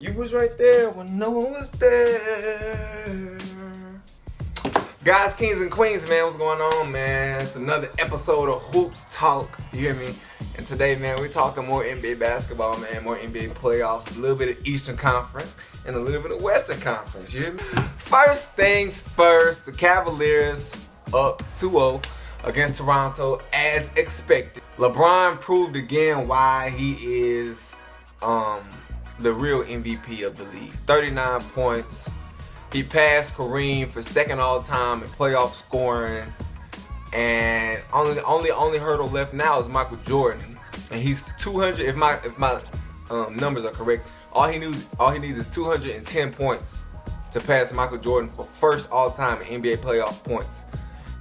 You was right there when no one was there. Guys, kings and queens, man, what's going on, man? It's another episode of Hoops Talk, you hear me? And today, man, we're talking more NBA basketball, man, more NBA playoffs, a little bit of Eastern Conference, and a little bit of Western Conference, you hear me? First things first, the Cavaliers up 2-0 against Toronto as expected. LeBron proved again why he is the real MVP of the league. 39 points. He passed Kareem for second all time in playoff scoring. And only hurdle left now is Michael Jordan. And he's 200. If my numbers are correct, all he needs is 210 points to pass Michael Jordan for first all time NBA playoff points.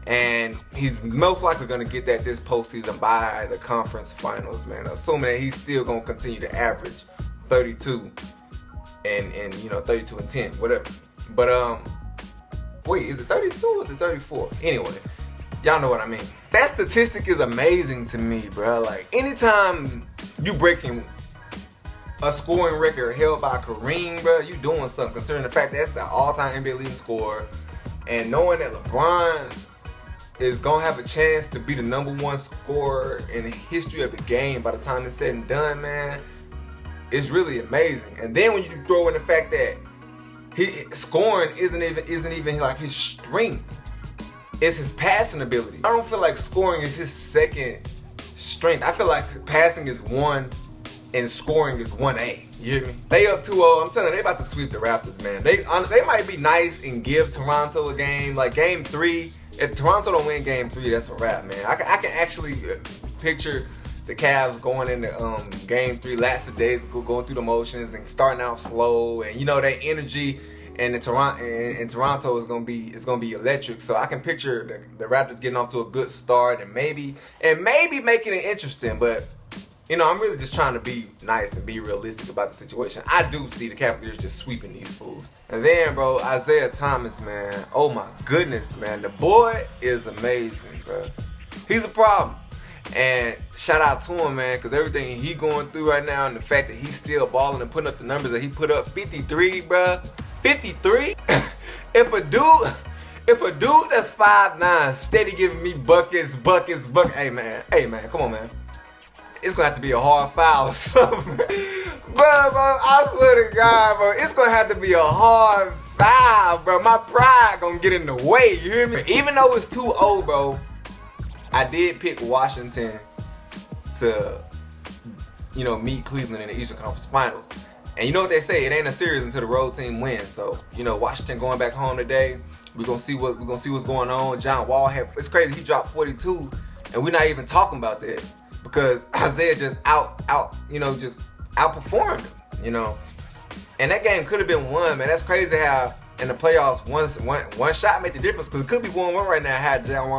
And he's most likely going to get that this postseason by the conference finals, man. Assuming that he's still going to continue to average 32 and 32 and 10, whatever. But wait, is it 32 or is it 34? Anyway, y'all know what I mean. That statistic is amazing to me, bro. Like, anytime you breaking a scoring record held by Kareem, bro, you doing something, considering the fact that that's the all-time NBA leading scorer, and knowing that LeBron is gonna have a chance to be the #1 scorer in the history of the game by the time it's said and done, man. It's really amazing. And then when you throw in the fact that scoring isn't even like his strength, it's his passing ability. I don't feel like scoring is his second strength. I feel like passing is 1 and scoring is 1A. You hear me? They up 2-0. I'm telling you, they about to sweep the Raptors, man. They might be nice and give Toronto a game, like game 3. If Toronto don't win game 3, that's a wrap, man. I can actually picture the Cavs going into game 3, last of days, going through the motions and starting out slow, and that energy in Toronto is gonna be electric. So I can picture the Raptors getting off to a good start and maybe making it interesting. But I'm really just trying to be nice and be realistic about the situation. I do see the Cavaliers just sweeping these fools. And then, bro, Isaiah Thomas, man. Oh my goodness, man. The boy is amazing, bro. He's a problem. And shout out to him, man, because everything he going through right now, and the fact that he's still balling and putting up the numbers that he put up, 53, bro, 53. If a dude that's 5'9", steady giving me buckets, hey man, come on, man. It's gonna have to be a hard foul or something, bro. I swear to God, bro, it's gonna have to be a hard foul, bro. My pride gonna get in the way, you hear me? Even though it's 2-0, bro, I did pick Washington to, meet Cleveland in the Eastern Conference Finals. And you know what they say, it ain't a series until the road team wins. So, Washington going back home today. We're gonna see what's going on. John Wall it's crazy, he dropped 42, and we're not even talking about that because Isaiah just just outperformed him, And that game could have been won, man. That's crazy how in the playoffs, one shot made the difference, because it could be 1-1 right now had John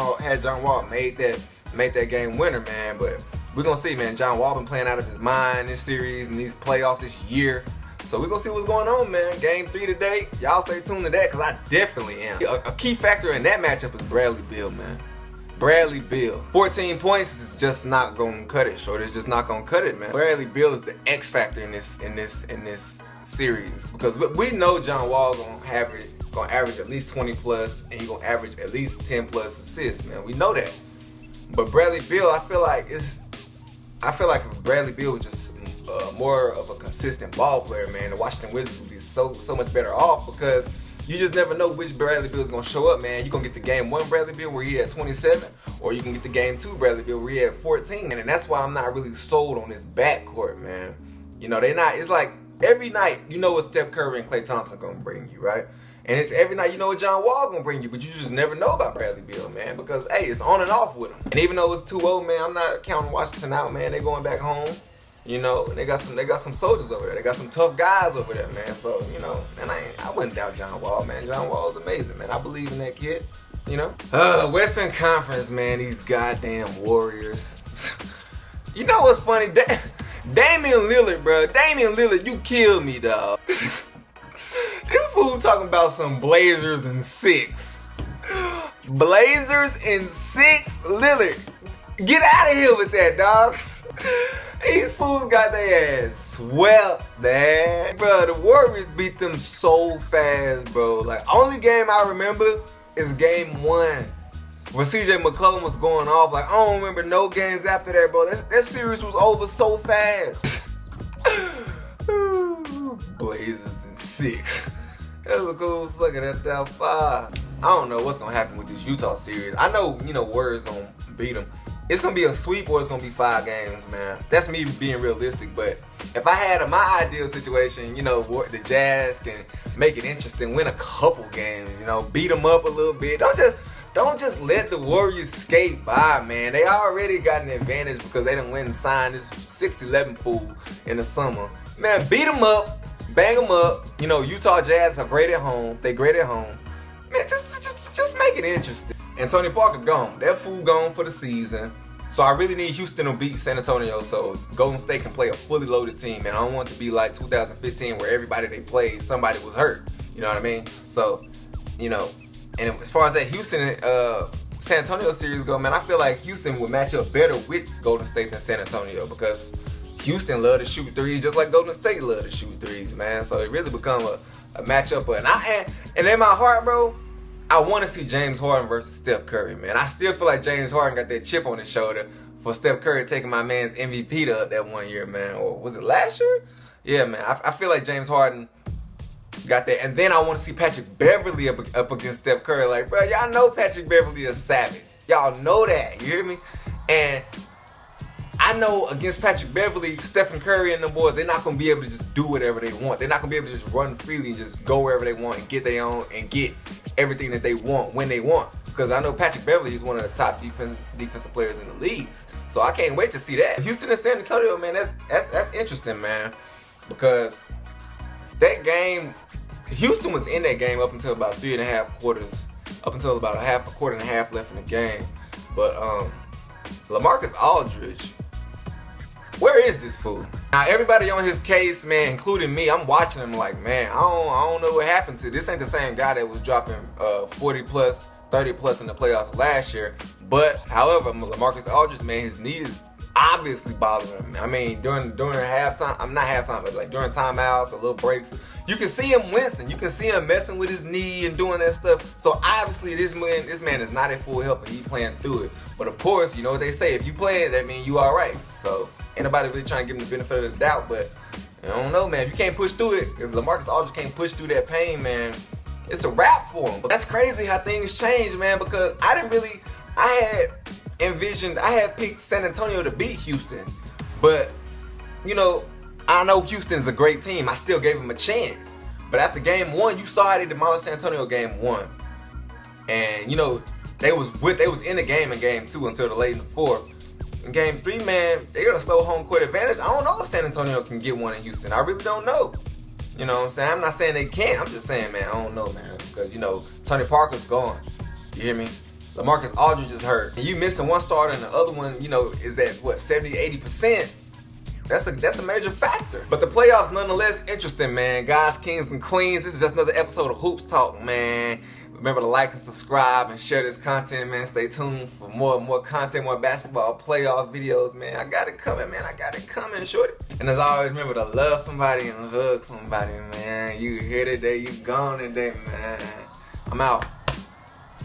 Wall made that game winner, man. But we're gonna see, man. John Wall been playing out of his mind this series and these playoffs this year, so we're gonna see what's going on, man. Game 3 today. Y'all stay tuned to that, because I definitely am. A key factor in that matchup is Bradley Beal, man. Bradley Beal, 14 points is just not gonna cut it, short. It's just not gonna cut it, man. Bradley Beal is the X factor in this series, because we know John Wall gonna average at least 20 plus, and he gonna average at least 10 plus assists, man. We know that. But Bradley Beal, I feel like if Bradley Beal was just more of a consistent ball player, man, the Washington Wizards would be so much better off, because you just never know which Bradley Beal is gonna show up, man. You gonna get the game 1 Bradley Beal where he had 27, or you can get the game 2 Bradley Beal where he had 14. And that's why I'm not really sold on this backcourt, man. It's like every night, what Steph Curry and Klay Thompson gonna bring you, right? And it's every night, what John Wall gonna bring you, but you just never know about Bradley Beal, man, because, hey, it's on and off with him. And even though it's 2-0, man, I'm not counting Washington out, man. They going back home, and they got some soldiers over there. They got some tough guys over there, man. So, and I wouldn't doubt John Wall, man. John Wall is amazing, man. I believe in that kid, Western Conference, man, these goddamn Warriors. You know what's funny? Damian Lillard, bro. Damian Lillard, you killed me, dog. This fool talking about some Blazers and 6. Blazers and 6? Lillard, get out of here with that, dog. These fools got their ass swept, man. Bro, the Warriors beat them so fast, bro. Like, only game I remember is game 1. Where CJ McCollum was going off. Like, I don't remember no games after that, bro. That series was over so fast. Blazers in 6. That was a cool sucker at that 5. I don't know what's gonna happen with this Utah series. I know, Warriors gonna beat them. It's gonna be a sweep or it's gonna be 5 games, man. That's me being realistic. But if I had my ideal situation, the Jazz can make it interesting, win a couple games, beat them up a little bit. Don't just let the Warriors skate by, man. They already got an advantage because they done went and signed this 6'11" fool in the summer. Man, beat them up, bang them up. Utah Jazz are great at home. They great at home. Man, just make it interesting. And Tony Parker gone. That fool gone for the season. So I really need Houston to beat San Antonio so Golden State can play a fully loaded team. And I don't want it to be like 2015 where everybody they played, somebody was hurt. You know what I mean? So, and as far as that Houston San Antonio series go, man, I feel like Houston would match up better with Golden State than San Antonio because Houston love to shoot threes just like Golden State love to shoot threes, man. So it really become a matchup. And in my heart, bro, I want to see James Harden versus Steph Curry, man. I still feel like James Harden got that chip on his shoulder for Steph Curry taking my man's MVP that one year, man. Or was it last year? Yeah, man. I feel like James Harden got that. And then I want to see Patrick Beverly up against Steph Curry. Like, bro, y'all know Patrick Beverly is savage. Y'all know that. You hear me? And I know against Patrick Beverly, Stephen Curry and them boys, they're not going to be able to just do whatever they want. They're not going to be able to just run freely and just go wherever they want and get their own and get everything that they want when they want. Because I know Patrick Beverly is one of the top defensive players in the leagues. So I can't wait to see that. Houston and San Antonio, man, that's interesting, man. Because that game, Houston was in that game up until about 3.5 quarters. Up until about a quarter and a half left in the game. But LaMarcus Aldridge, where is this fool? Now everybody on his case, man, including me, I'm watching him like, man, I don't know what happened to this. Ain't the same guy that was dropping 40 plus, 30 plus in the playoffs last year. But however, LaMarcus Aldridge, man, his knee is obviously bothering him. I mean, during halftime, I'm not halftime, but like during timeouts or little breaks, you can see him wincing. You can see him messing with his knee and doing that stuff. So obviously this man is not at full health and he's playing through it. But of course, you know what they say, if you playing, that means you all right. So ain't nobody really trying to give him the benefit of the doubt, but I don't know, man. If you can't push through it, if LaMarcus Aldridge can't push through that pain, man, it's a wrap for him. But that's crazy how things change, man, because I had picked San Antonio to beat Houston, but I know Houston's a great team. I still gave them a chance. But after game 1, you saw how they demolished San Antonio game 1. And they was in the game in game 2 until the late in the 4th. In game 3, man, they got a slow home court advantage. I don't know if San Antonio can get one in Houston. I really don't know. You know what I'm saying? I'm not saying they can't. I'm just saying, man, I don't know, man. Because, Tony Parker's gone. You hear me? LaMarcus Aldridge is hurt. And you missing one starter and the other one, is at, what, 70, 80%? That's a major factor. But the playoffs nonetheless interesting, man. Guys, kings, and queens, this is just another episode of Hoops Talk, man. Remember to like and subscribe and share this content, man. Stay tuned for more content, more basketball playoff videos, man. I got it coming, man. I got it coming, shorty. And as always, remember to love somebody and hug somebody, man. You here today, you gone today, man. I'm out.